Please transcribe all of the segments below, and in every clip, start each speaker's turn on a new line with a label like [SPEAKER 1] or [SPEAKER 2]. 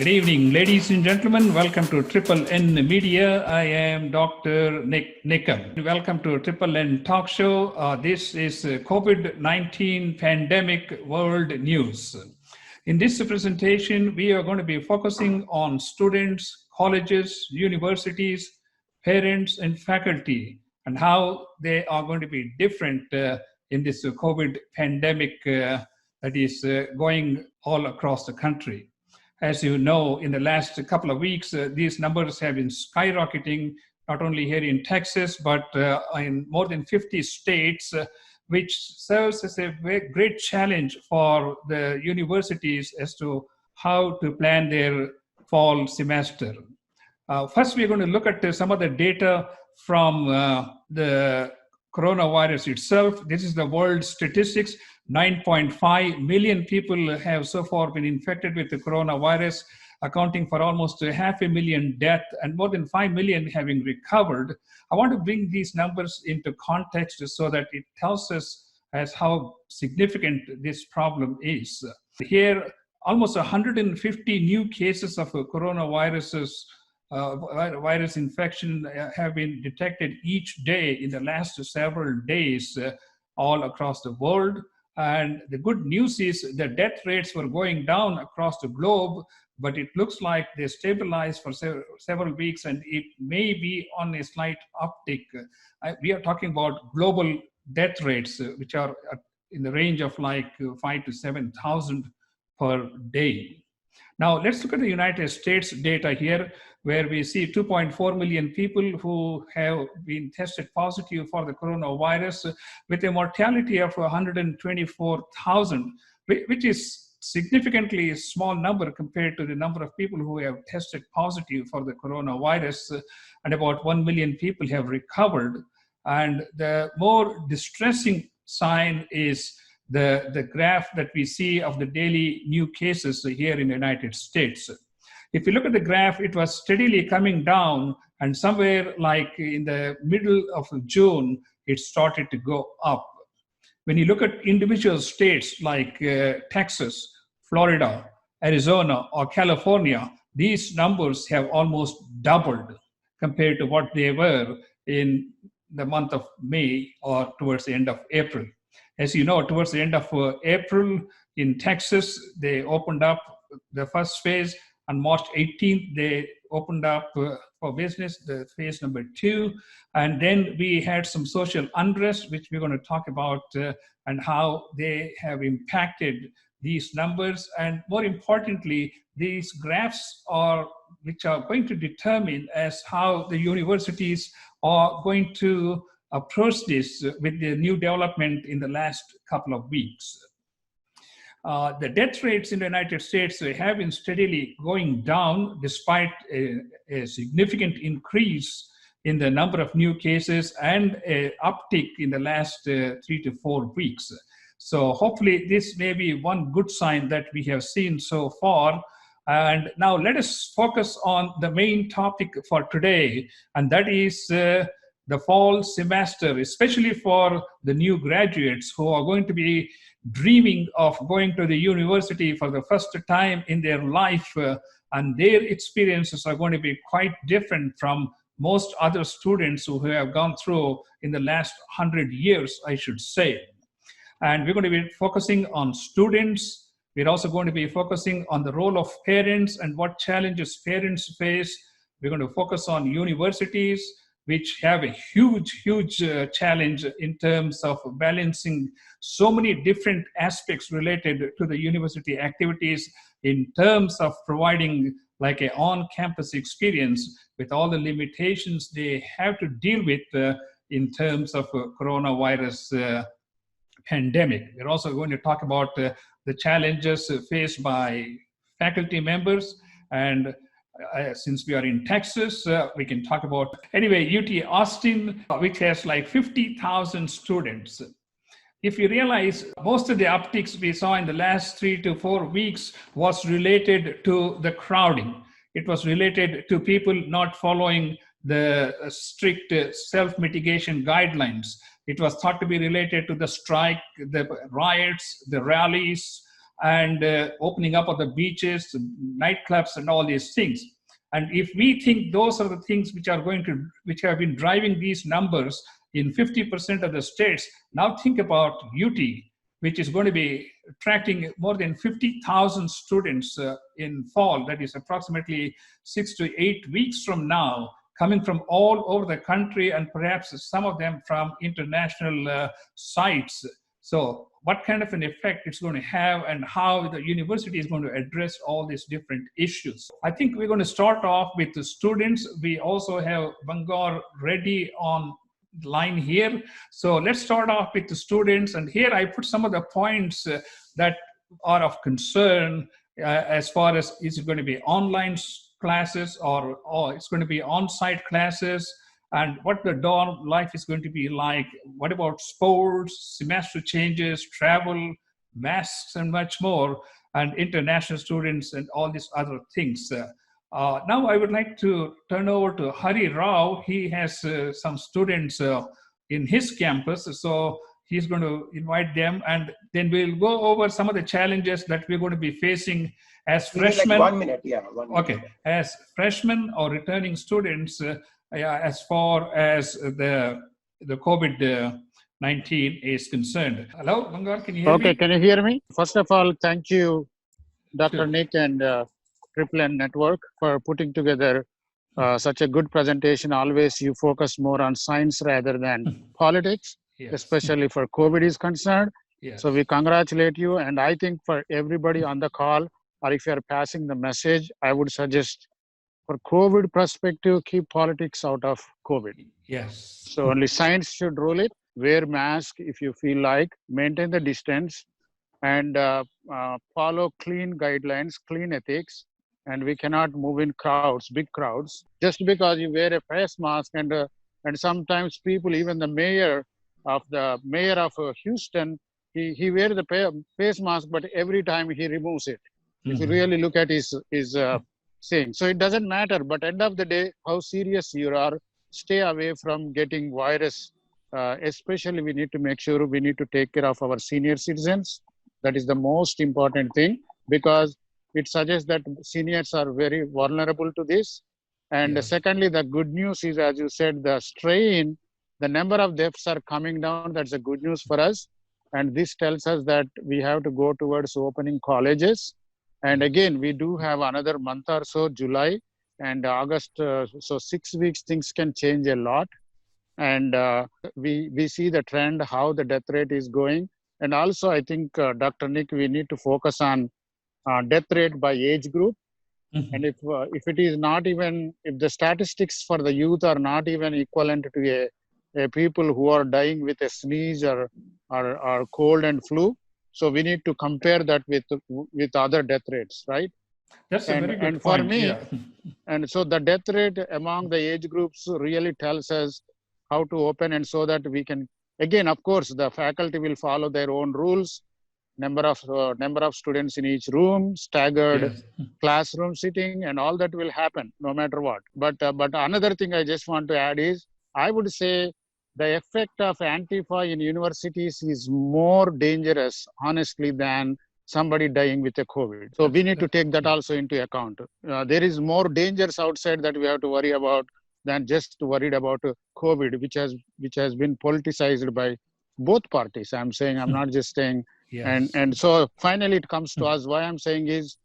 [SPEAKER 1] Good evening, ladies and gentlemen. Welcome to Triple N Media. I am Dr. NIK NIKAM. Welcome to Triple N Talk Show. This is COVID-19 Pandemic World News. In this presentation, we are going to be focusing on students, colleges, universities, parents, and faculty, and how they are going to be different in this COVID pandemic that is going all across the country. As you know, in the last couple of weeks, these numbers have been skyrocketing, not only here in Texas, but in more than 50 states, which serves as a very great challenge for the universities as to how to plan their fall semester. First, we're going to look at some of the data from the coronavirus itself. This is the world statistics. 9.5 million people have so far been infected with the coronavirus, accounting for almost 500,000 deaths and more than 5 million having recovered. I want to bring these numbers into context so that it tells us as how significant this problem is. Here, almost 150 new cases of coronavirus virus infection have been detected each day in the last several days all across the world. And the good news is the death rates were going down across the globe, but it looks like they stabilized for several weeks and it may be on a slight uptick. We are talking about global death rates, which are in the range of like 5,000 to 7,000 per day. Now, let's look at the United States data here, where we see 2.4 million people who have been tested positive for the coronavirus with a mortality of 124,000, which is significantly a small number compared to the number of people who have tested positive for the coronavirus, and about 1 million people have recovered. And the more distressing sign is the graph that we see of the daily new cases here in the United States. If you look at the graph, it was steadily coming down, and somewhere like in the middle of June, it started to go up. When you look at individual states like Texas, Florida, Arizona, or California, these numbers have almost doubled compared to what they were in the month of May or towards the end of April. As you know, towards the end of April in Texas, they opened up the first phase. On March 18th, they opened up for business, the phase number 2. And then we had some social unrest, which we're going to talk about and how they have impacted these numbers. And more importantly, these graphs which are going to determine as how the universities are going to approach this with the new development in the last couple of weeks. The death rates in the United States have been steadily going down despite a significant increase in the number of new cases and an uptick in the last 3 to 4 weeks. So hopefully this may be one good sign that we have seen so far. And now let us focus on the main topic for today, and that is the fall semester, especially for the new graduates who are going to be dreaming of going to the university for the first time in their life, and their experiences are going to be quite different from most other students who have gone through in the last 100 years, I should say. And we're going to be focusing on students. We're also going to be focusing on the role of parents and what challenges parents face. We're going to focus on universities, which have a huge challenge in terms of balancing so many different aspects related to the university activities in terms of providing like an on-campus experience with all the limitations they have to deal with in terms of coronavirus pandemic. We're also going to talk about the challenges faced by faculty members, and since we are in Texas, we can talk about, anyway, UT Austin, which has like 50,000 students. If you realize most of the upticks we saw in the last 3 to 4 weeks was related to the crowding. It was related to people not following the strict self-mitigation guidelines. It was thought to be related to the strike, the riots, the rallies, and opening up of the beaches, nightclubs, and all these things. And if we think those are the things which which have been driving these numbers in 50% of the states, now think about UT, which is going to be attracting more than 50,000 students in fall. That is approximately 6 to 8 weeks from now, coming from all over the country, and perhaps some of them from international sites. So what kind of an effect it's going to have, and how the university is going to address all these different issues. I think we're going to start off with the students. We also have Bangar ready on line here. So let's start off with the students. And here I put some of the points that are of concern as far as, is it going to be online classes or it's going to be on-site classes, and what the dorm life is going to be like. What about sports, semester changes, travel, masks, and much more, and international students and all these other things. Now I would like to turn over to Hari Rao. He has some students in his campus, so he's going to invite them, and then we'll go over some of the challenges that we're going to be facing as freshmen.
[SPEAKER 2] Like 1 minute, yeah. 1 minute.
[SPEAKER 1] Okay, as freshmen or returning students, as far as the COVID-19 is concerned. Hello, Bangar, can you hear me?
[SPEAKER 3] Okay, can you hear me? First of all, thank you, Dr.
[SPEAKER 1] Sure.
[SPEAKER 3] Nick and Triple N Network for putting together such a good presentation. Always you focus more on science rather than politics,
[SPEAKER 1] Yes.
[SPEAKER 3] especially for COVID is concerned.
[SPEAKER 1] Yes.
[SPEAKER 3] So we congratulate you. And I think for everybody on the call, or if you're passing the message, I would suggest for COVID perspective, keep politics out of COVID.
[SPEAKER 1] Yes.
[SPEAKER 3] So only science should rule it. Wear mask if you feel like, maintain the distance, and follow clean guidelines, clean ethics. And we cannot move in crowds, big crowds, just because you wear a face mask. And sometimes people, even the mayor of Houston, he wears the face mask, but every time he removes it. If you really look at his saying, so it doesn't matter. But end of the day, how serious you are, stay away from getting virus. Especially, we need to make sure we need to take care of our senior citizens. That is the most important thing, because it suggests that seniors are very vulnerable to this. And
[SPEAKER 1] Yes.
[SPEAKER 3] secondly, the good news is, as you said, the strain, the number of deaths are coming down. That's a good news for us. And this tells us that we have to go towards opening colleges. And again, we do have another month or so, July and August. So 6 weeks, things can change a lot. And we see the trend, how the death rate is going. And also, I think, Dr. Nick, we need to focus on death rate by age group. And if it is not even, if the statistics for the youth are not even equivalent to a people who are dying with a sneeze or cold and flu, so we need to compare that with other death rates, right?
[SPEAKER 1] That's a very good
[SPEAKER 3] and
[SPEAKER 1] point.
[SPEAKER 3] For me,
[SPEAKER 1] Yeah.
[SPEAKER 3] and so the death rate among the age groups really tells us how to open, and so that we can, again, of course, the faculty will follow their own rules, number of students in each room, staggered
[SPEAKER 1] Yes.
[SPEAKER 3] classroom sitting, and all that will happen no matter what. But another thing I just want to add is, I would say the effect of Antifa in universities is more dangerous, honestly, than somebody dying with a COVID. So we need to take that also into account. There is more dangers outside that we have to worry about than just worried about COVID, which has been politicized by both parties. I'm not just saying.
[SPEAKER 1] Yes.
[SPEAKER 3] And so finally it comes to us. Why I'm saying is,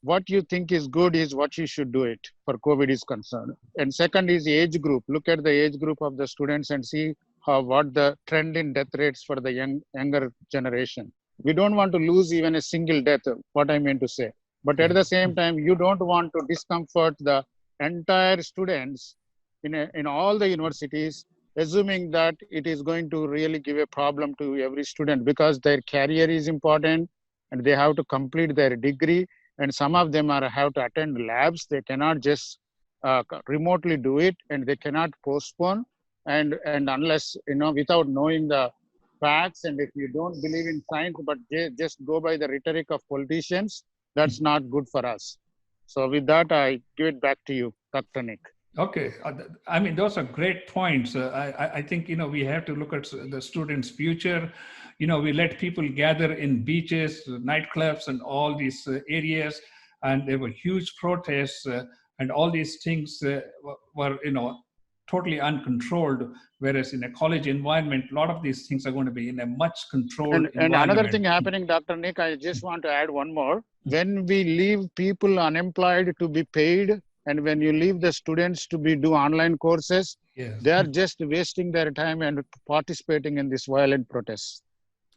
[SPEAKER 3] what you think is good is what you should do it for COVID is concerned. And second is the age group. Look at the age group of the students and see what the trend in death rates for the younger generation. We don't want to lose even a single death, what I mean to say. But at the same time, you don't want to discomfort the entire students in all the universities, assuming that it is going to really give a problem to every student, because their career is important and they have to complete their degree. And some of them have to attend labs. They cannot just remotely do it, and they cannot postpone. And unless, without knowing the facts, and if you don't believe in science, but just go by the rhetoric of politicians, that's not good for us. So with that, I give it back to you, Dr. Nick.
[SPEAKER 1] Okay, I mean those are great points. I think we have to look at the students' future. We let people gather in beaches, nightclubs, and all these areas, and there were huge protests, and all these things were totally uncontrolled. Whereas in a college environment, a lot of these things are going to be in a much controlled
[SPEAKER 3] And another
[SPEAKER 1] environment.
[SPEAKER 3] thing happening, Dr. Nick, I just want to add one more. When we leave people unemployed to be paid, and when you leave the students to do online courses,
[SPEAKER 1] Yes,
[SPEAKER 3] they are just wasting their time and participating in this violent protests.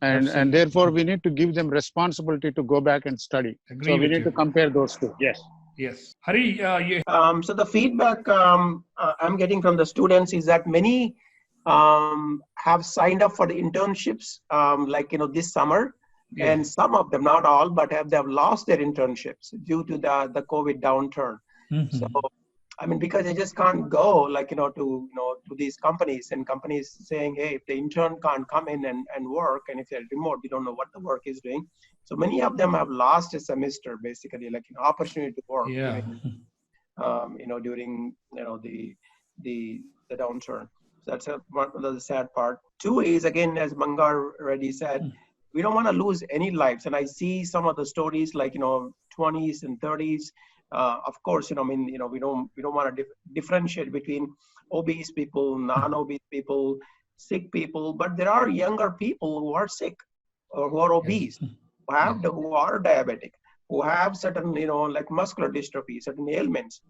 [SPEAKER 3] And
[SPEAKER 1] absolutely.
[SPEAKER 3] therefore, we need to give them responsibility to go back and study.
[SPEAKER 1] Agree
[SPEAKER 3] So we
[SPEAKER 1] with
[SPEAKER 3] need to
[SPEAKER 1] you.
[SPEAKER 3] compare those two. Yes.
[SPEAKER 1] Yes, Hari, you.
[SPEAKER 2] So the feedback I'm getting from the students is that many have signed up for the internships, like this summer,
[SPEAKER 1] Yeah.
[SPEAKER 2] and some of them, not all, but they've lost their internships due to the COVID downturn.
[SPEAKER 1] Mhm.
[SPEAKER 2] So I mean, because they just can't go to these companies, and companies saying, hey, if the intern can't come in and work, and if they're remote, we don't know what the work is doing. So many of them have lost a semester, basically, like an opportunity to work
[SPEAKER 1] Yeah.
[SPEAKER 2] during the downturn. So that's one of the sad part. Two is, again, as Mangar already said, we don't want to lose any lives. And I see some of the stories like 20s and 30s. Of course, we don't want to differentiate between obese people, non-obese people, sick people, but there are younger people who are sick or who are obese, who are diabetic, who have certain like muscular dystrophy, certain ailments.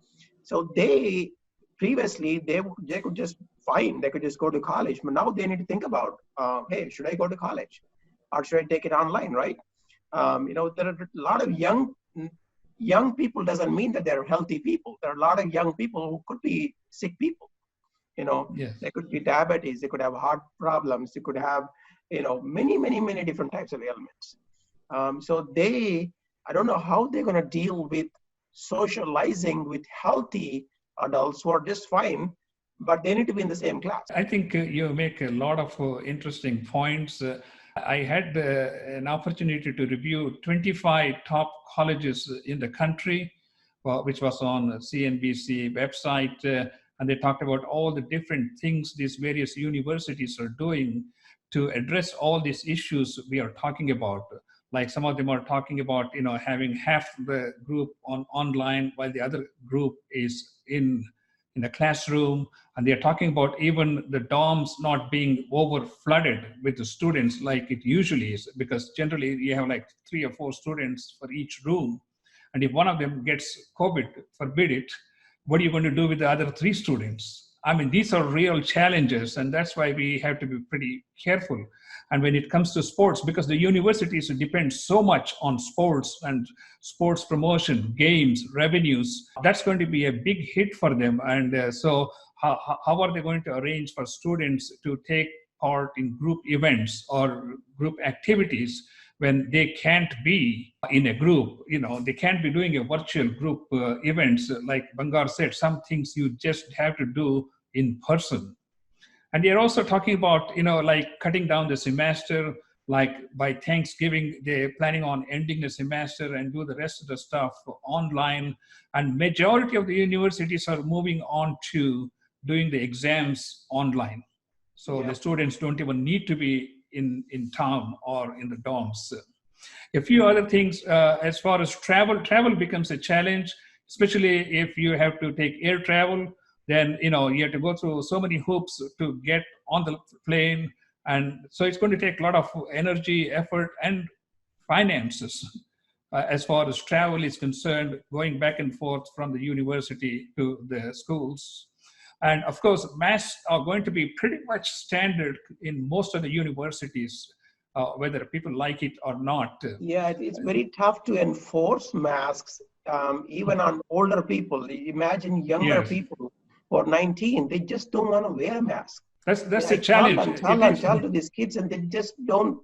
[SPEAKER 2] So they previously they could just fine, they could just go to college, but now they need to think about, hey, should I go to college or should I take it online, right? There are a lot of young people. Doesn't mean that they're healthy people. There are a lot of young people who could be sick people.
[SPEAKER 1] Yes.
[SPEAKER 2] They could be diabetes, they could have heart problems, they could have many different types of ailments. So I don't know how they're going to deal with socializing with healthy adults who are just fine, but they need to be in the same class.
[SPEAKER 1] I think you make a lot of interesting points. I had an opportunity to review 25 top colleges in the country, which was on CNBC website, and they talked about all the different things these various universities are doing to address all these issues we are talking about. Like some of them are talking about, having half the group online while the other group is in a classroom, and they're talking about even the dorms not being over flooded with the students like it usually is, because generally you have like 3 or 4 students for each room, and if one of them gets COVID, forbid it, what are you going to do with the other 3 students? I mean, these are real challenges, and that's why we have to be pretty careful. And when it comes to sports, because the universities depend so much on sports and sports promotion, games, revenues, that's going to be a big hit for them. And so how are they going to arrange for students to take part in group events or group activities when they can't be in a group? They can't be doing a virtual group events. Like Bangar said, some things you just have to do in person. And they're also talking about, like cutting down the semester, like by Thanksgiving, they're planning on ending the semester and do the rest of the stuff online. And majority of the universities are moving on to doing the exams online. So the students don't even need to be in town or in the dorms. A few other things, as far as travel becomes a challenge, especially if you have to take air travel. Then you have to go through so many hoops to get on the plane, and so it's going to take a lot of energy, effort, and finances as far as travel is concerned, going back and forth from the university to the schools. And of course, masks are going to be pretty much standard in most of the universities, whether people like it or not.
[SPEAKER 2] Yeah, it's very tough to enforce masks, even on older people. Imagine younger people who are 19, they just don't want to wear a mask.
[SPEAKER 1] That's a challenge.
[SPEAKER 2] Tell to these kids, and they just don't,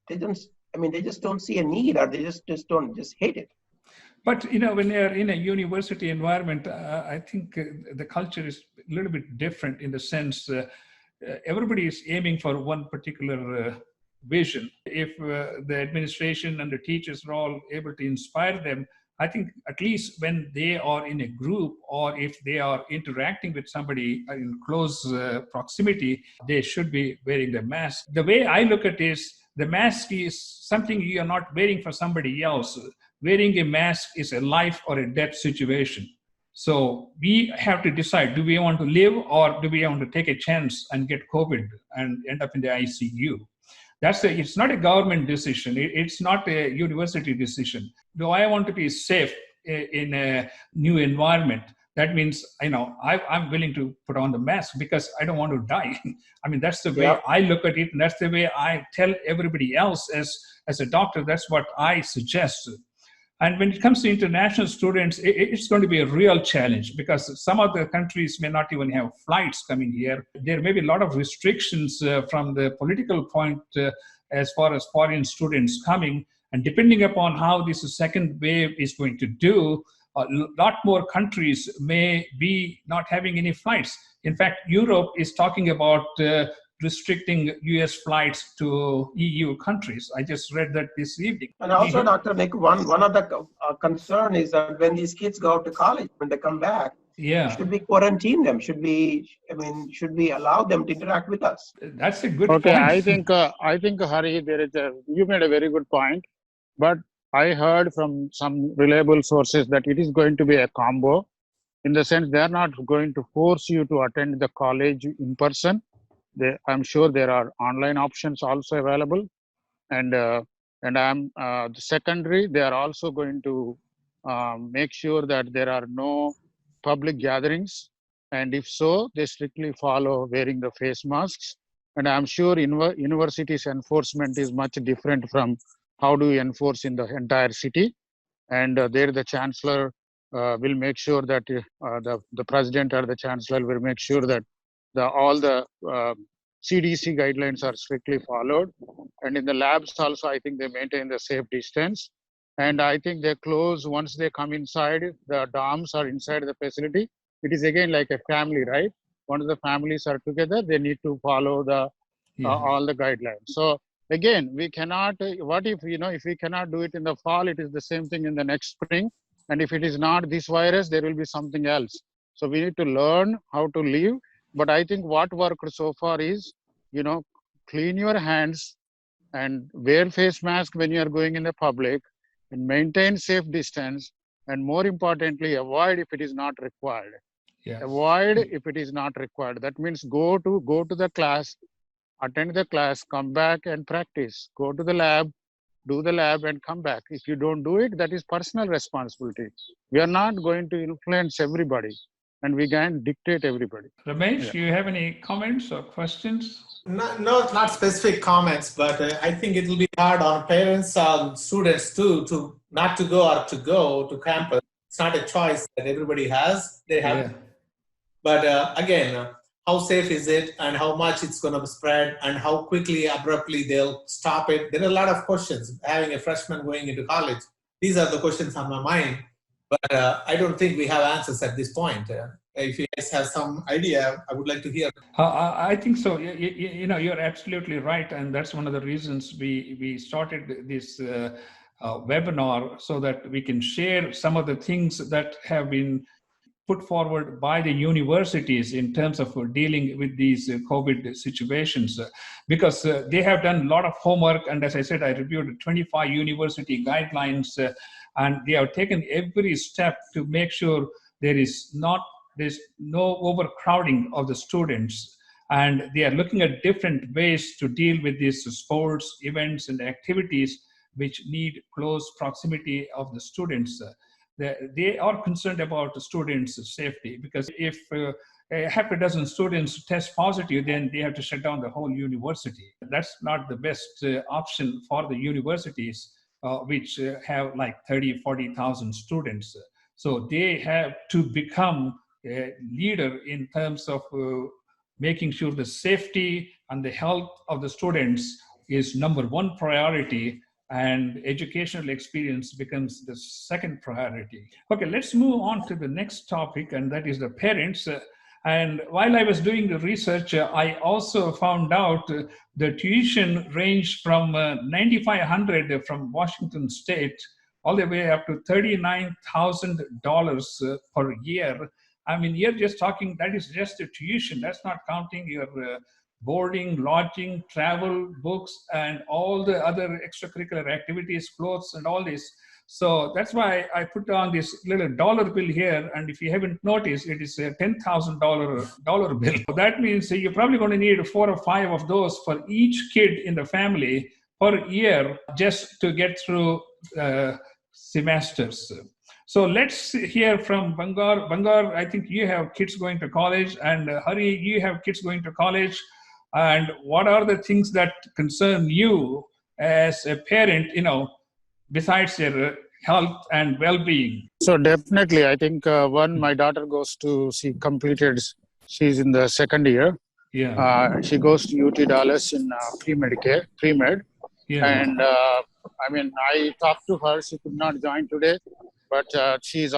[SPEAKER 2] they just don't see a need, or they just hate it.
[SPEAKER 1] But when you're in a university environment, I think the culture is a little bit different in the sense everybody is aiming for one particular vision. If the administration and the teachers are all able to inspire them, I think at least when they are in a group or if they are interacting with somebody in close proximity, they should be wearing the mask. The way I look at it is the mask is something you are not wearing for somebody else. Wearing a mask is a life or a death situation. So we have to decide, do we want to live or do we want to take a chance and get COVID and end up in the ICU? It's not a government decision. It's not a university decision. Do I want to be safe in a new environment? That means, I'm willing to put on the mask because I don't want to die. I mean, that's the way I look at it. And that's the way I tell everybody else as a doctor. That's what I suggest. And when it comes to international students, it's going to be a real challenge because some of the countries may not even have flights coming here. There may be a lot of restrictions from the political point as far as foreign students coming. And depending upon how this second wave is going to do, a lot more countries may be not having any flights. In fact, Europe is talking about restricting US flights to EU countries. I just read that this evening.
[SPEAKER 2] And also, Dr. Nick, one of the concern is that when these kids go out to college, when they come back, should we quarantine them? Should we allow them to interact with us?
[SPEAKER 1] That's a good
[SPEAKER 3] point. I think, Hari, you made a very good point, but I heard from some reliable sources that it is going to be a combo in the sense they are not going to force you to attend the college in person. I'm sure there are online options also available, and the secondary, they are also going to make sure that there are no public gatherings, and if so, they strictly follow wearing the face masks. And I'm sure universities enforcement is much different from how do you enforce in the entire city. And there the chancellor will make sure that the president or the chancellor will make sure that all the CDC guidelines are strictly followed. And in the labs also, I think they maintain the safe distance. And I think they close once they come inside, the dorms are inside the facility. It is again like a family, right? Once the families are together, they need to follow all the guidelines. So again, we cannot, what if we cannot do it in the fall, it is the same thing in the next spring. And if it is not this virus, there will be something else. So we need to learn how to live. But I think what worked so far is, clean your hands and wear face mask when you are going in the public and maintain safe distance. And more importantly, avoid if it is not required. Yes. Avoid if it is not required. That means go to the class, attend the class, come back and practice. Go to the lab, do the lab and come back. If you don't do it, that is personal responsibility. We are not going to influence everybody. And we can dictate everybody.
[SPEAKER 1] Ramesh, do you have any comments or questions?
[SPEAKER 4] No, not specific comments, but I think it will be hard on parents and students too, to not to go or to go to campus. It's not a choice that everybody has. They have. Yeah. But again, how safe is it and how much it's going to spread and how quickly, abruptly they'll stop it? There are a lot of questions. Having a freshman going into college, these are the questions on my mind. But I don't think we have answers at this point. If you guys have some idea, I would like to hear.
[SPEAKER 1] I think so. You're absolutely right. And that's one of the reasons we started this webinar so that we can share some of the things that have been put forward by the universities in terms of dealing with these COVID situations, because they have done a lot of homework. And as I said, I reviewed 25 university guidelines, and they have taken every step to make sure there's no overcrowding of the students. And they are looking at different ways to deal with these sports, events, and activities which need close proximity of the students. They are concerned about the students' safety, because if half a dozen students test positive, then they have to shut down the whole university. That's not the best option for the universities, which have like 30, 40,000 students. So they have to become a leader in terms of making sure the safety and the health of the students is number one priority, and educational experience becomes the second priority. Okay, let's move on to the next topic, and that is the parents. And while I was doing the research, I also found out the tuition ranged from $9,500 from Washington State all the way up to $39,000 per year. I mean, you're just talking, that is just a tuition. That's not counting your boarding, lodging, travel, books, and all the other extracurricular activities, clothes, and all this. So that's why I put on this little dollar bill here. And if you haven't noticed, it is a $10,000 bill. That means you're probably going to need 4 or 5 of those for each kid in the family per year just to get through semesters. So let's hear from Bangar. Bangar, I think you have kids going to college, and Hari, you have kids going to college. And what are the things that concern you as a parent, besides your health and well-being?
[SPEAKER 3] So definitely, I think my daughter goes to, she's in the second year.
[SPEAKER 1] Yeah.
[SPEAKER 3] She goes to UT Dallas in pre-med.
[SPEAKER 1] Yeah.
[SPEAKER 3] And I talked to her. She could not join today, but she's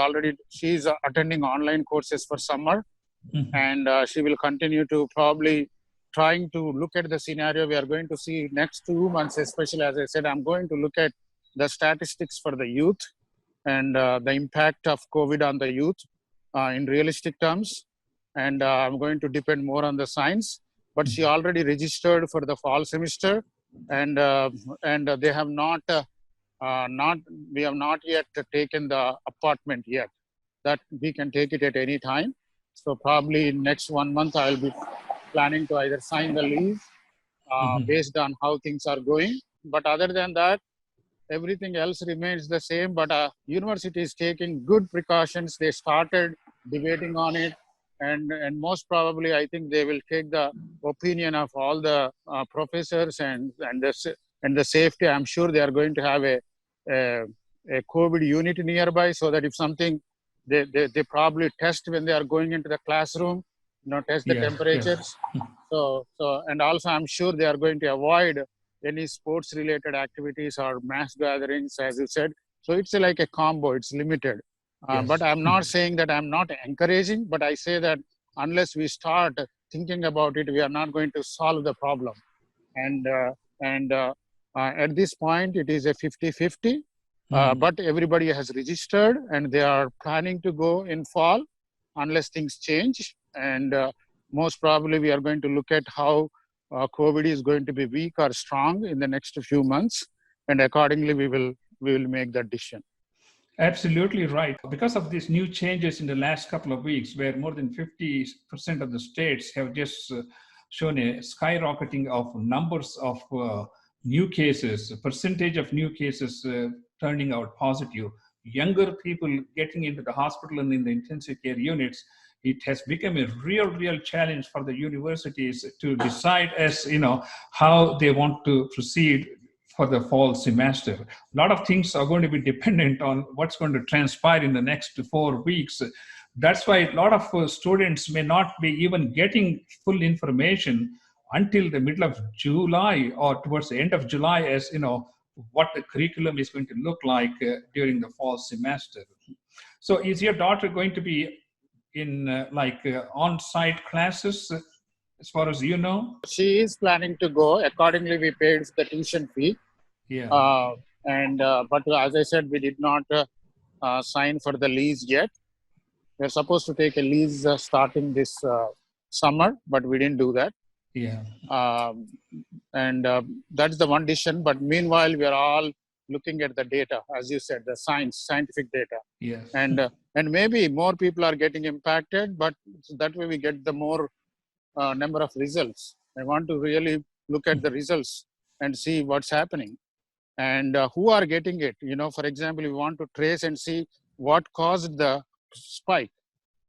[SPEAKER 3] attending online courses for summer.
[SPEAKER 1] Mm-hmm.
[SPEAKER 3] And she will continue to probably trying to look at the scenario we are going to see next 2 months, especially, as I said, I'm going to look at the statistics for the youth and the impact of COVID on the youth in realistic terms. And I'm going to depend more on the science. But she already registered for the fall semester, and they have we have not yet taken the apartment yet. That we can take it at any time. So probably next 1 month I'll be planning to either sign the lease based on how things are going. But other than that, everything else remains the same. But university is taking good precautions. They started debating on it, and most probably I think they will take the opinion of all the professors and the safety. I'm sure they are going to have a COVID unit nearby, so that if something, they probably test when they are going into the classroom, test the temperatures.
[SPEAKER 1] Yeah.
[SPEAKER 3] So and also I'm sure they are going to avoid any sports related activities or mass gatherings, as you said. So it's like a combo, it's limited.
[SPEAKER 1] Yes.
[SPEAKER 3] But I'm not saying that I'm not encouraging, but I say that unless we start thinking about it, we are not going to solve the problem. And at this point, it is a 50-50, but everybody has registered and they are planning to go in fall unless things change. And most probably we are going to look at how COVID is going to be weak or strong in the next few months. And accordingly, we will make that decision.
[SPEAKER 1] Absolutely right. Because of these new changes in the last couple of weeks, where more than 50% of the states have just shown a skyrocketing of numbers of new cases, percentage of new cases turning out positive, younger people getting into the hospital and in the intensive care units, it has become a real challenge for the universities to decide how they want to proceed for the fall semester. A lot of things are going to be dependent on what's going to transpire in the next 4 weeks. That's why a lot of students may not be even getting full information until the middle of July or towards the end of July, as what the curriculum is going to look like during the fall semester. So is your daughter going to be in on-site classes, as far as you know?
[SPEAKER 3] She is planning to go. Accordingly, we paid the tuition fee.
[SPEAKER 1] Yeah.
[SPEAKER 3] But as I said, we did not sign for the lease yet. We're supposed to take a lease starting this summer, but we didn't do that.
[SPEAKER 1] Yeah.
[SPEAKER 3] That's the one decision. But meanwhile, we are all looking at the data, as you said, the scientific data.
[SPEAKER 1] Yes.
[SPEAKER 3] And maybe more people are getting impacted, but that way we get the more number of results. I want to really look at the results and see what's happening and who are getting it. For example, we want to trace and see what caused the spike.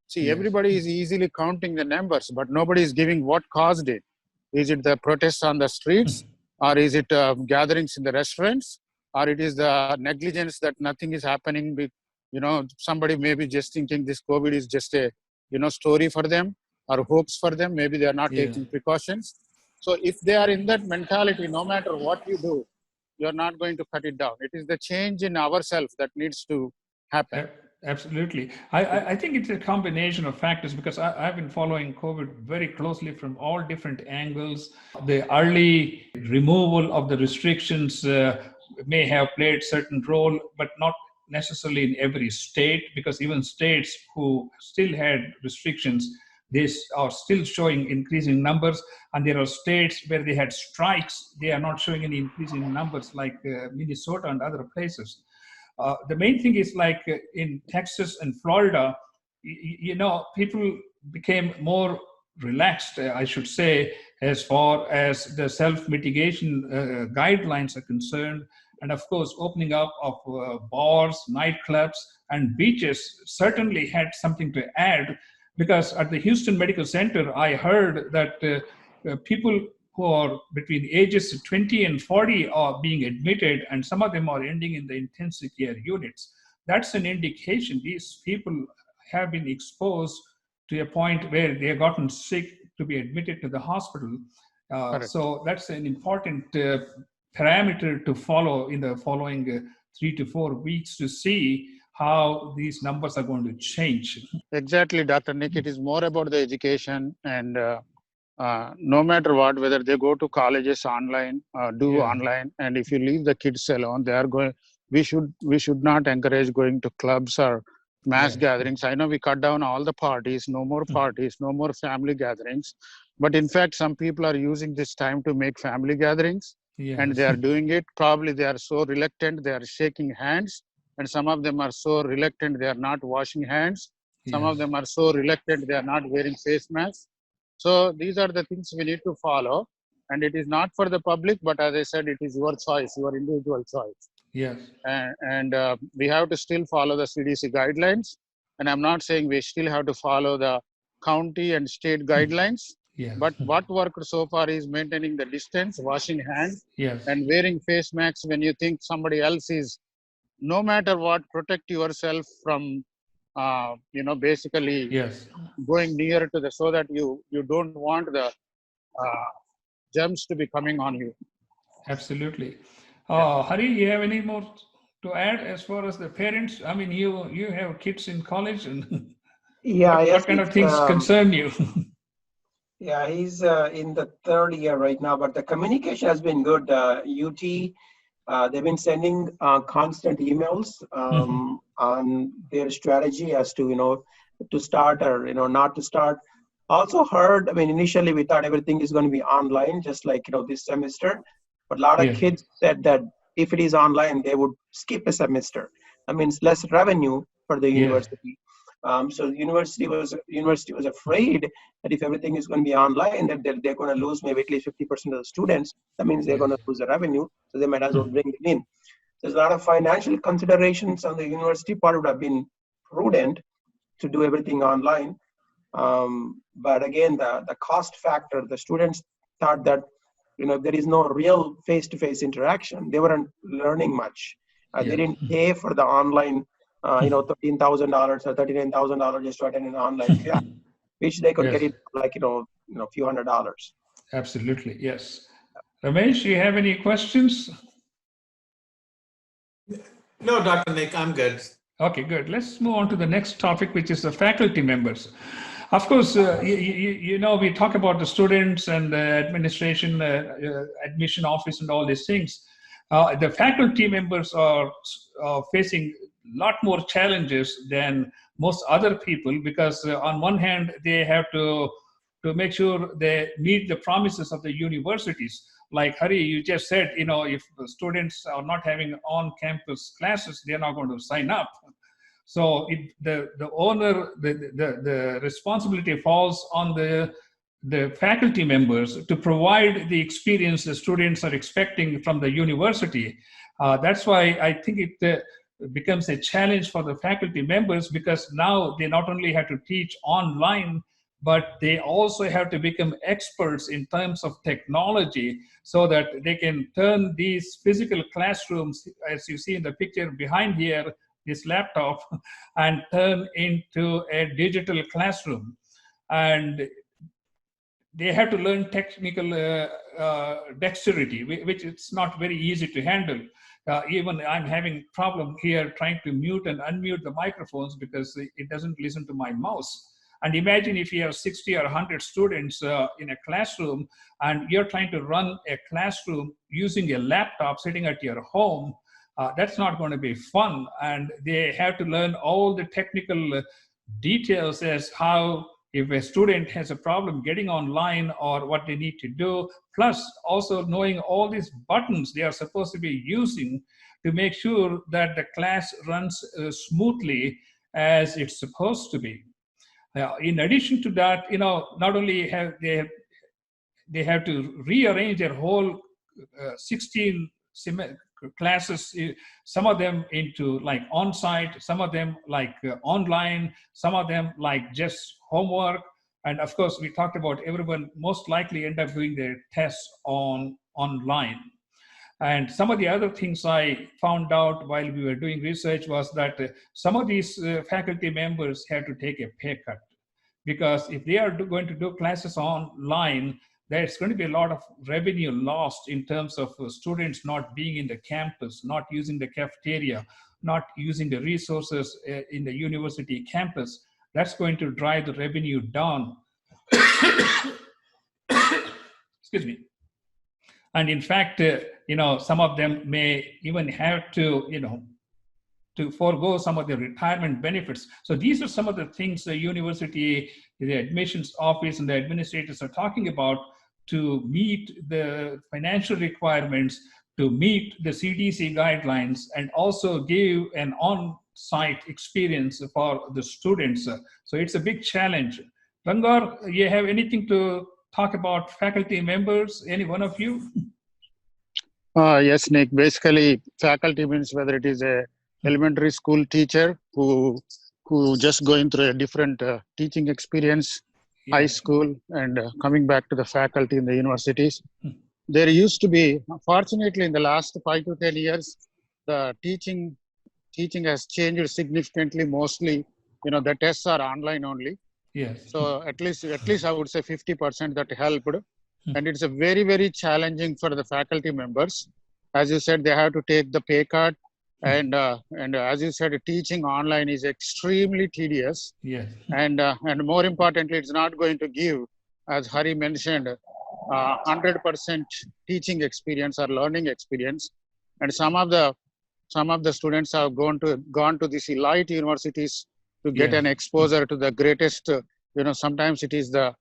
[SPEAKER 3] See,
[SPEAKER 1] Yes.
[SPEAKER 3] Everybody is easily counting the numbers, but nobody is giving what caused it. Is it the protests on the streets, or is it gatherings in the restaurants, or it is the negligence that nothing is happening? Somebody may be just thinking this COVID is just a story for them or hoax for them. Maybe they are not taking precautions. So if they are in that mentality, no matter what you do, you're not going to cut it down. It is the change in ourselves that needs to happen.
[SPEAKER 1] Absolutely. I think it's a combination of factors, because I've been following COVID very closely from all different angles. The early removal of the restrictions may have played certain role, but not necessarily in every state, because even states who still had restrictions, they are still showing increasing numbers. And there are states where they had strikes, they are not showing any increasing numbers, like Minnesota and other places. The main thing is like in Texas and Florida, people became more relaxed, I should say, as far as the self-mitigation guidelines are concerned. And of course, opening up of bars, nightclubs, and beaches certainly had something to add, because at the Houston Medical Center, I heard that people who are between ages 20 and 40 are being admitted, and some of them are ending in the intensive care units. That's an indication these people have been exposed to a point where they have gotten sick to be admitted to the hospital. So that's an important parameter to follow in the following 3 to 4 weeks to see how these numbers are going to change.
[SPEAKER 3] Exactly, Dr. Nick. It is more about the education, and no matter what, whether they go to colleges online, online, and if you leave the kids alone, they are going. We should not encourage going to clubs or mass gatherings. I know we cut down all the parties, no more parties, no more family gatherings. But in fact, some people are using this time to make family gatherings, and they are doing it. Probably they are so reluctant, they are shaking hands, and some of them are so reluctant, they are not washing hands. Some of them are so reluctant, they are not wearing face masks. So these are the things we need to follow. And it is not for the public, but as I said, it is your choice, your individual choice.
[SPEAKER 1] Yes.
[SPEAKER 3] And we have to still follow the CDC guidelines. And I'm not saying we still have to follow the county and state guidelines.
[SPEAKER 1] Yes.
[SPEAKER 3] But what worked so far is maintaining the distance, washing hands, and wearing face masks when you think somebody else is, no matter what, protect yourself from, basically going near to the, so that you don't want the germs to be coming on you.
[SPEAKER 1] Absolutely. Hari, you have any more to add as far as the parents? I mean, you have kids in college, and what kind of things concern you?
[SPEAKER 2] Yeah, he's in the third year right now, but the communication has been good. UT, they've been sending constant emails on their strategy as to, to start or, not to start. Also heard, I mean, initially we thought everything is going to be online, just like, this semester. But a lot of kids said that if it is online, they would skip a semester. That means less revenue for the university. So the university was afraid that if everything is going to be online, that they're going to lose maybe at least 50% of the students. That means they're going to lose the revenue. So they might as well bring it in. There's a lot of financial considerations on the university part. Would have been prudent to do everything online. But again, the cost factor, the students thought that, there is no real face-to-face interaction. They weren't learning much. They didn't pay for the online, $13,000 or $39,000 just to attend an online class, which they could get it like, a few $100s.
[SPEAKER 1] Absolutely, yes. Ramesh, you have any questions?
[SPEAKER 4] No, Dr. Nick, I'm good.
[SPEAKER 1] Okay, good. Let's move on to the next topic, which is the faculty members. Of course, we talk about the students and the administration, admission office and all these things. The faculty members are facing a lot more challenges than most other people, because on one hand, they have to make sure they meet the promises of the universities. Like Hari, you just said, if the students are not having on-campus classes, they're not going to sign up. So the owner, the responsibility falls on the faculty members to provide the experience the students are expecting from the university. That's why I think it becomes a challenge for the faculty members, because now they not only have to teach online, but they also have to become experts in terms of technology, so that they can turn these physical classrooms, as you see in the picture behind here, this laptop, and turn into a digital classroom. And they have to learn technical dexterity, which it's not very easy to handle. Even I'm having problem here trying to mute and unmute the microphones because it doesn't listen to my mouse. And imagine if you have 60 or 100 students in a classroom, and you're trying to run a classroom using a laptop sitting at your home. that's not going to be fun. And they have to learn all the technical details as how, if a student has a problem getting online or what they need to do, plus also knowing all these buttons they are supposed to be using to make sure that the class runs smoothly as it's supposed to be. In addition to that, not only have they have to rearrange their whole 16 classes, some of them into like on-site, some of them like online, some of them like just homework. And of course, we talked about everyone most likely end up doing their tests online. And some of the other things I found out while we were doing research was that some of these faculty members had to take a pay cut, because if they are going to do classes online, there's going to be a lot of revenue lost in terms of students not being in the campus, not using the cafeteria, not using the resources in the university campus. That's going to drive the revenue down. Excuse me. And in fact, some of them may even have to, to forego some of the retirement benefits. So these are some of the things the university, the admissions office, and the administrators are talking about to meet the financial requirements, to meet the CDC guidelines, and also give an on-site experience for the students. So it's a big challenge. Rangar, you have anything to talk about faculty members? Any one of you?
[SPEAKER 3] Yes, Nick. Basically, faculty means whether it is a elementary school teacher who just going through a different teaching experience, high school, and coming back to the faculty in the universities. There used to be, fortunately, in the last 5 to 10 years, the teaching has changed significantly. Mostly, the tests are online only.
[SPEAKER 1] Yes.
[SPEAKER 3] So at least I would say 50% that helped. And it's a very, very challenging for the faculty members. As you said, they have to take the pay cut. And as you said, teaching online is extremely tedious.
[SPEAKER 1] Yes.
[SPEAKER 3] And more importantly, it's not going to give, as Hari mentioned, 100% teaching experience or learning experience. And some of the students have gone to these elite universities to get an exposure to the greatest. Sometimes it is the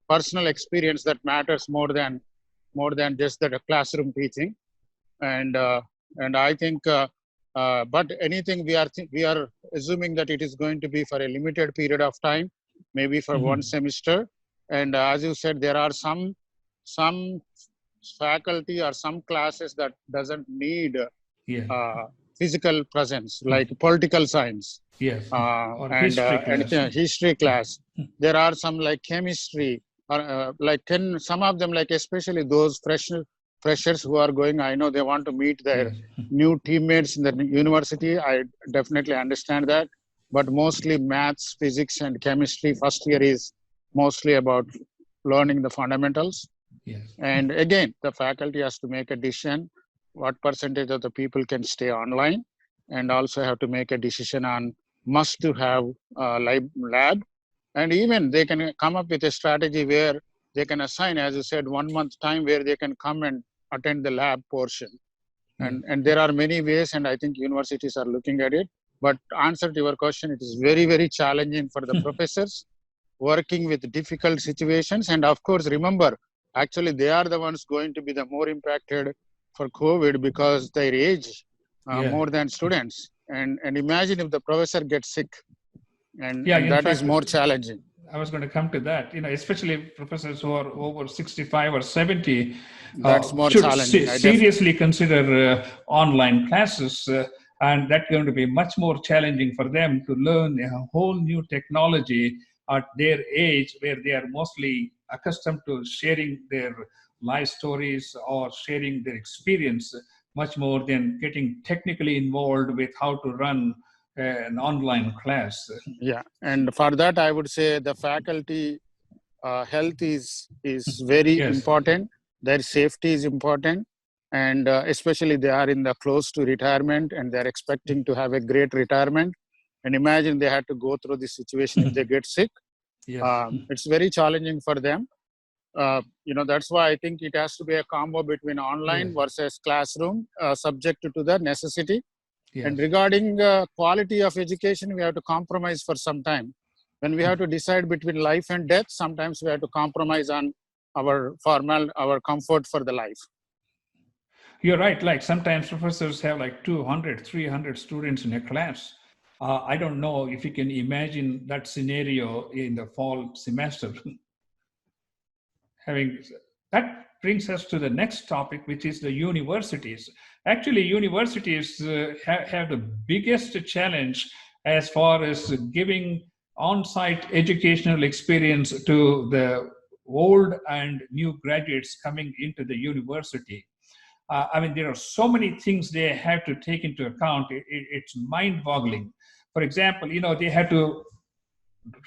[SPEAKER 3] personal experience that matters more than just the classroom teaching. And I think. But anything we are assuming that it is going to be for a limited period of time, maybe for one semester. And as you said, there are some faculty or some classes that doesn't need physical presence, like political science.
[SPEAKER 1] Yes.
[SPEAKER 3] Or
[SPEAKER 1] history class.
[SPEAKER 3] There are some like chemistry, or some of them, like especially those freshers who are going, I know they want to meet their new teammates in the university. I definitely understand that. But mostly maths, physics, and chemistry, first year is mostly about learning the fundamentals.
[SPEAKER 1] Yes.
[SPEAKER 3] And again, the faculty has to make a decision what percentage of the people can stay online, and also have to make a decision on must to have lab. And even they can come up with a strategy where they can assign, as you said, 1 month time where they can come and attend the lab portion. And there are many ways, and I think universities are looking at it. But answer to your question, it is very, very challenging for the professors working with difficult situations. And of course, remember, actually, they are the ones going to be the more impacted for COVID because their age more than students. And imagine if the professor gets sick, and that is more challenging.
[SPEAKER 1] I was going to come to that, especially professors who are over 65 or 70.
[SPEAKER 3] That's more
[SPEAKER 1] should
[SPEAKER 3] challenging.
[SPEAKER 1] Seriously consider online classes, and that's going to be much more challenging for them to learn a whole new technology at their age, where they are mostly accustomed to sharing their life stories or sharing their experience, much more than getting technically involved with how to run an online class.
[SPEAKER 3] Yeah, and for that, I would say the faculty health is very important. Their safety is important, and especially they are in the close to retirement, and they're expecting to have a great retirement. And imagine they had to go through this situation if they get sick. It's very challenging for them. That's why I think it has to be a combo between online versus classroom, subject to the necessity.
[SPEAKER 1] Yes.
[SPEAKER 3] And regarding quality of education, we have to compromise for some time. When we have to decide between life and death, sometimes we have to compromise on our comfort for the life.
[SPEAKER 1] You're right. Like sometimes professors have like 200, 300 students in a class. I don't know if you can imagine that scenario in the fall semester. That brings us to the next topic, which is the universities. Actually, universities have the biggest challenge as far as giving on-site educational experience to the old and new graduates coming into the university. I mean, there are so many things they have to take into account. It's mind-boggling. For example, they have to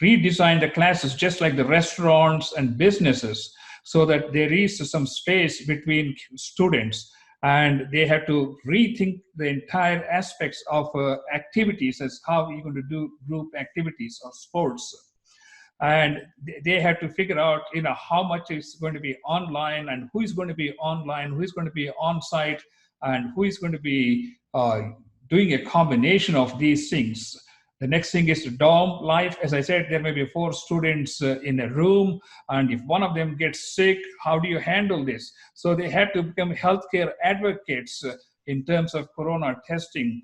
[SPEAKER 1] redesign the classes just like the restaurants and businesses so that there is some space between students, and they have to rethink the entire aspects of activities as how you're going to do group activities or sports. And they have to figure out how much is going to be online and who is going to be online, who is going to be on site, and who is going to be doing a combination of these things. The next thing is the dorm life. As I said, there may be 4 students in a room, and if one of them gets sick, how do you handle this? So they have to become healthcare advocates in terms of corona testing,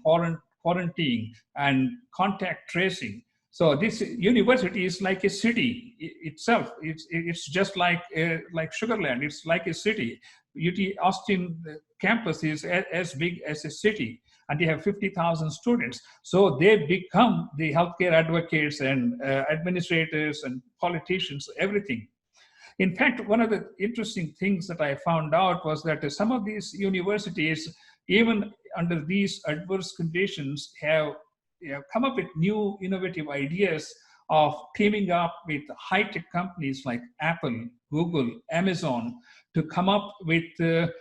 [SPEAKER 1] quarantine, and contact tracing. So this university is like a city itself. It's just like Sugarland. It's like a city. UT Austin campus is as big as a city, and they have 50,000 students. So they become the healthcare advocates and administrators and politicians, everything. In fact, one of the interesting things that I found out was that some of these universities, even under these adverse conditions, have come up with new innovative ideas of teaming up with high-tech companies like Apple, Google, Amazon to come up with the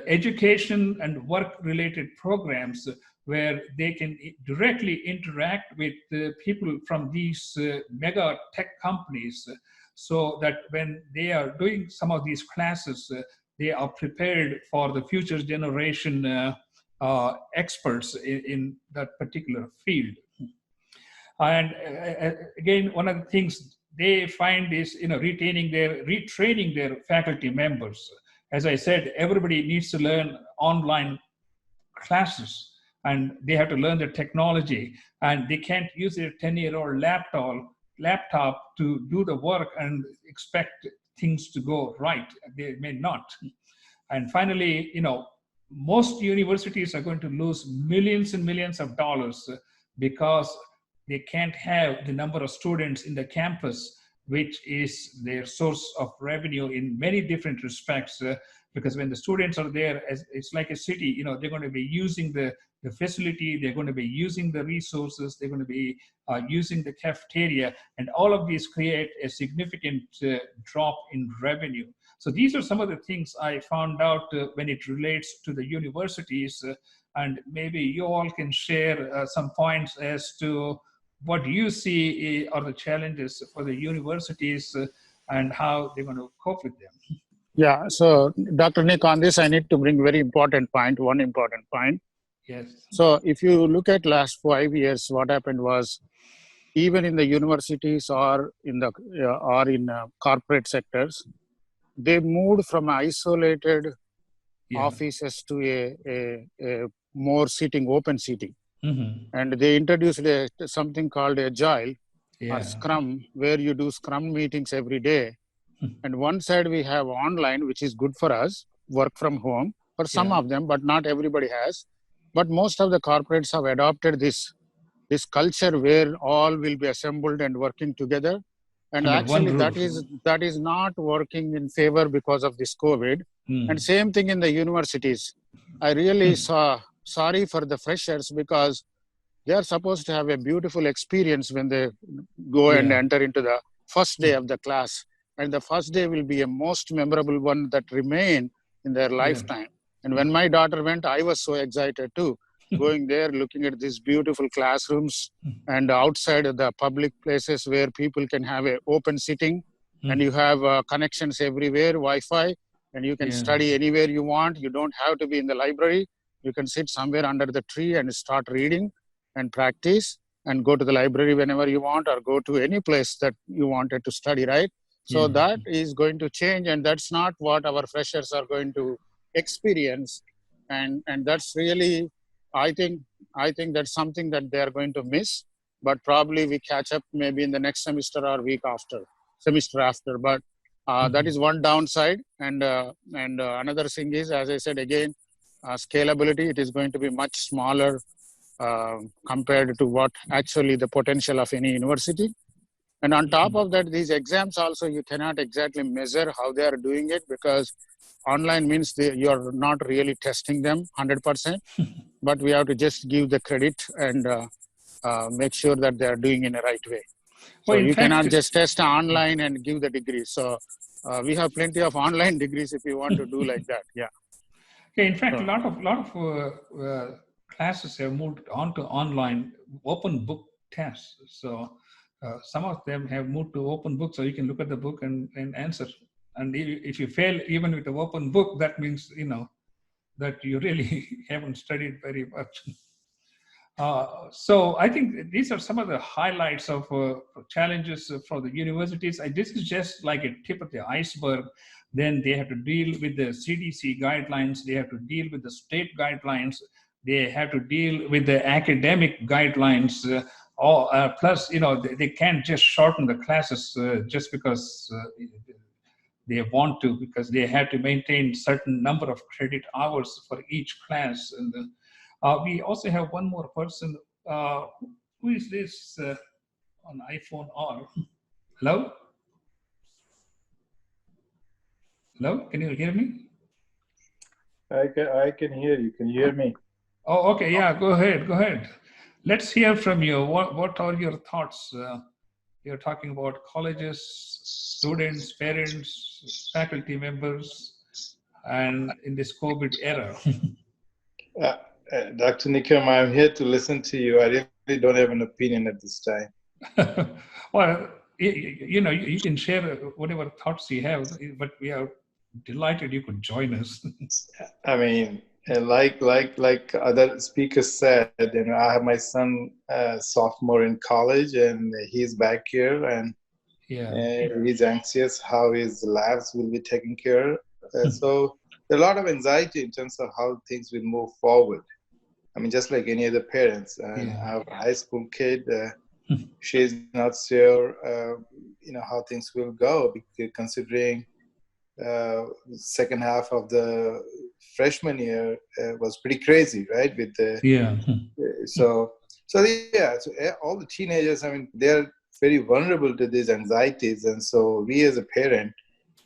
[SPEAKER 1] education and work-related programs where they can directly interact with the people from these mega tech companies, so that when they are doing some of these classes, they are prepared for the future generation experts in that particular field. And again, one of the things they find is retraining their faculty members. As I said, everybody needs to learn online classes, and they have to learn the technology, and they can't use their 10-year-old laptop to do the work and expect things to go right. They may not. And finally, most universities are going to lose millions and millions of dollars because they can't have the number of students in the campus, which is their source of revenue in many different respects. Because when the students are there, it's like a city, they're going to be using the facility, they're going to be using the resources, they're going to be using the cafeteria, and all of these create a significant drop in revenue. So these are some of the things I found out when it relates to the universities, and maybe you all can share some points as to what you see are the challenges for the universities and how they're going to cope with them.
[SPEAKER 3] Yeah, so Dr. Nick, on this, I need to bring one important point.
[SPEAKER 1] Yes.
[SPEAKER 3] So if you look at last 5 years, what happened was, even in the universities or in corporate sectors, they moved from isolated offices to a more open seating.
[SPEAKER 1] Mm-hmm.
[SPEAKER 3] And they introduced something called Agile or Scrum, where you do Scrum meetings every day. And one side we have online, which is good for us, work from home, for some of them, but not everybody has. But most of the corporates have adopted this culture where all will be assembled and working together. And actually that is not working in favor because of this COVID. And same thing in the universities. I really sorry for the freshers, because they are supposed to have a beautiful experience when they go and enter into the first day of the class. And the first day will be a most memorable one that remain in their lifetime. And when my daughter went, I was so excited too, going there, looking at these beautiful classrooms and outside of the public places where people can have an open sitting and you have connections everywhere, Wi-Fi, and you can study anywhere you want. You don't have to be in the library. You can sit somewhere under the tree and start reading and practice and go to the library whenever you want, or go to any place that you wanted to study, right? So that is going to change, and that's not what our freshers are going to experience. And that's really, I think that's something that they are going to miss, but probably we catch up maybe in the next semester or semester after. But that is one downside. And another thing is, as I said again, scalability. It is going to be much smaller compared to what actually the potential of any university. And on top of that, these exams also, you cannot exactly measure how they are doing it, because online means you're not really testing them 100%, but we have to just give the credit and make sure that they are doing in the right way. So you cannot just test online and give the degree. So we have plenty of online degrees if you want to do like that. Yeah.
[SPEAKER 1] Yeah, in fact, a lot of classes have moved on to online open book tests. So some of them have moved to open book, so you can look at the book and answer. And if you fail even with the open book, that means, that you really haven't studied very much. So I think these are some of the highlights of challenges for the universities. This is just like a tip of the iceberg. Then they have to deal with the CDC guidelines. They have to deal with the state guidelines. They have to deal with the academic guidelines. Plus, they can't just shorten the classes just because they want to, because they have to maintain certain number of credit hours for each class. And we also have one more person. Who is this on iPhone R? Hello? Hello? Can you hear me?
[SPEAKER 5] I can hear you. Can you hear me?
[SPEAKER 1] Oh, okay. Yeah, go ahead. Let's hear from you. What are your thoughts? You're talking about colleges, students, parents, faculty members, and in this COVID era.
[SPEAKER 5] Dr. Nikam, I'm here to listen to you. I really don't have an opinion at this time.
[SPEAKER 1] Well, you can share whatever thoughts you have, but we are delighted you could join us.
[SPEAKER 5] I mean, like other speakers said, I have my son sophomore in college, and he's back here, and he's anxious how his labs will be taken care of. So there's a lot of anxiety in terms of how things will move forward. I mean, just like any other parents. I have a high school kid. She's not sure, how things will go, considering second half of the freshman year was pretty crazy, right? With so all the teenagers, I mean, they're very vulnerable to these anxieties, and so we as a parent,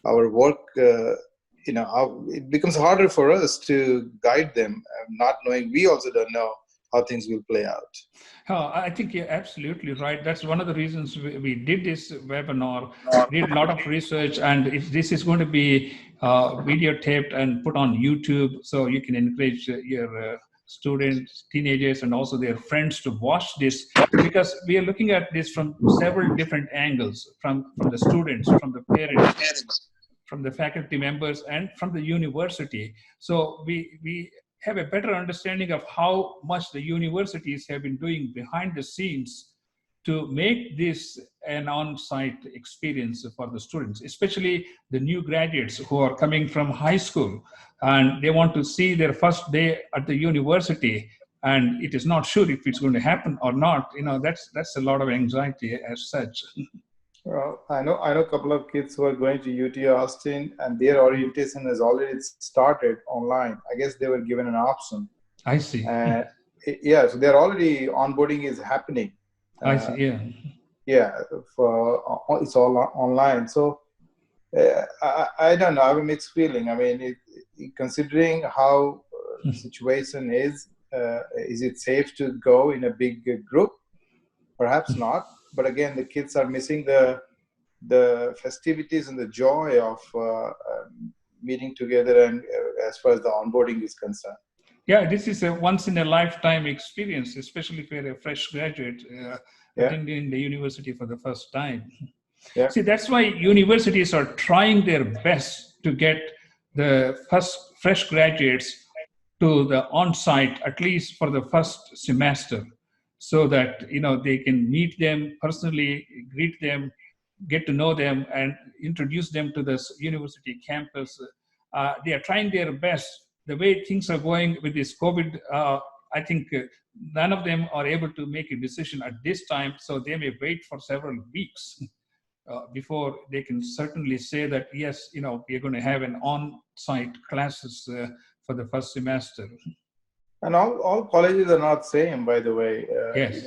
[SPEAKER 5] our work, it becomes harder for us to guide them, not knowing, we also don't know how things will play out.
[SPEAKER 1] I think you're absolutely right. That's one of the reasons we did this webinar, did a lot of research, and this is going to be videotaped and put on YouTube, so you can encourage your students, teenagers, and also their friends to watch this, because we are looking at this from several different angles, from the students, from the parents, from the faculty members, and from the university. So we have a better understanding of how much the universities have been doing behind the scenes to make this an on-site experience for the students, especially the new graduates who are coming from high school, and they want to see their first day at the university, and it is not sure if it's going to happen or not. That's a lot of anxiety as such.
[SPEAKER 5] Well, I know a couple of kids who are going to UT Austin, and their orientation has already started online. I guess they were given an option.
[SPEAKER 1] I see.
[SPEAKER 5] So they're already onboarding is happening.
[SPEAKER 1] I see.
[SPEAKER 5] It's all online. So I don't know. I have a mixed feeling. I mean, considering how the situation is it safe to go in a big group? Perhaps not. But again, the kids are missing the festivities and the joy of meeting together, and as far as the onboarding is concerned.
[SPEAKER 1] Yeah, this is a once-in-a-lifetime experience, especially if you're a fresh graduate attending the university for the first time.
[SPEAKER 5] Yeah.
[SPEAKER 1] See, that's why universities are trying their best to get the fresh graduates to the on-site, at least for the first semester, so that they can meet them personally, greet them, get to know them, and introduce them to the university campus. They are trying their best. The way things are going with this COVID, I think none of them are able to make a decision at this time, so they may wait for several weeks before they can certainly say that, yes, we're going to have an on-site classes for the first semester.
[SPEAKER 5] And all colleges are not same, by the way.
[SPEAKER 1] Yes.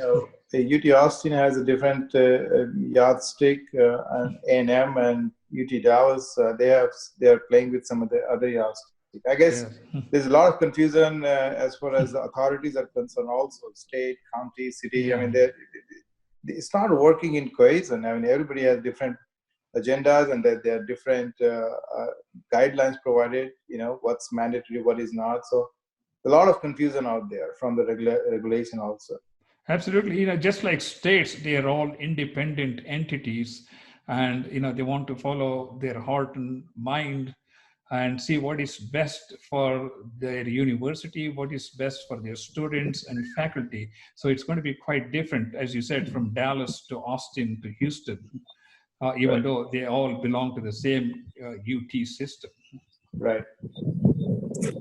[SPEAKER 5] UT Austin has a different yardstick, and A&M and UT Dallas, they are playing with some of the other yardsticks. I guess there's a lot of confusion as far as the authorities are concerned, also state, county, city.
[SPEAKER 1] Yeah.
[SPEAKER 5] I mean, it's not working in cohesion. I mean, everybody has different agendas, and that there are different guidelines provided, what's mandatory, what is not. So a lot of confusion out there from the regulation also.
[SPEAKER 1] Absolutely. Just like states, they are all independent entities, and they want to follow their heart and mind and see what is best for their university, what is best for their students and faculty. So it's going to be quite different, as you said, from Dallas to Austin to Houston, even though they all belong to the same UT system.
[SPEAKER 5] Right.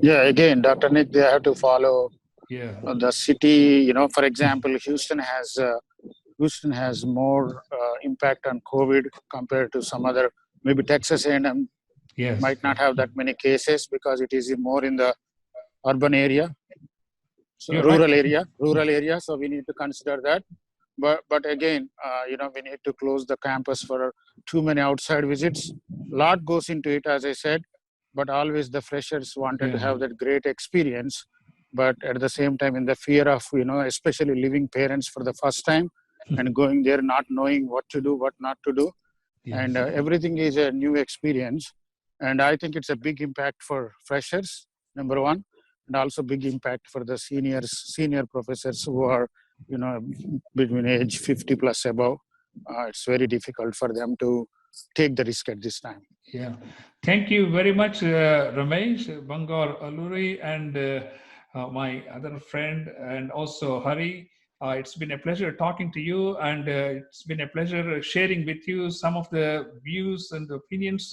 [SPEAKER 3] Yeah, again, Dr. Nick, they have to follow the city. For example, Houston has more impact on COVID compared to some other, maybe Texas A&M might not have that many cases because it is more in the urban area, so rural area. So we need to consider that. But again, we need to close the campus for too many outside visits. A lot goes into it, as I said, but always the freshers wanted to have that great experience. But at the same time, in the fear of, especially living parents for the first time and going there, not knowing what to do, what not to do. And everything is a new experience. And I think it's a big impact for freshers, number one, and also big impact for the senior professors who are, between age 50 plus above. It's very difficult for them to take the risk at this time.
[SPEAKER 1] Yeah. Thank you very much, Ramesh, Bangar Alluri, and my other friend, and also Hari. It's been a pleasure talking to you, and it's been a pleasure sharing with you some of the views and opinions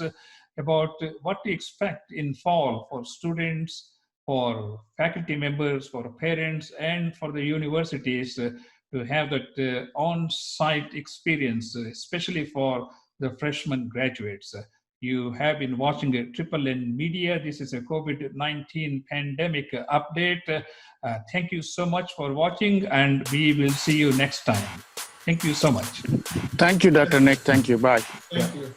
[SPEAKER 1] about what to expect in fall for students, for faculty members, for parents, and for the universities to have that on-site experience, especially for the freshman graduates. You have been watching Triple N Media. This is a COVID-19 pandemic update. Thank you so much for watching, and we will see you next time. Thank you so much.
[SPEAKER 3] Thank you, Dr. Nick. Thank you. Bye.
[SPEAKER 4] Thank you.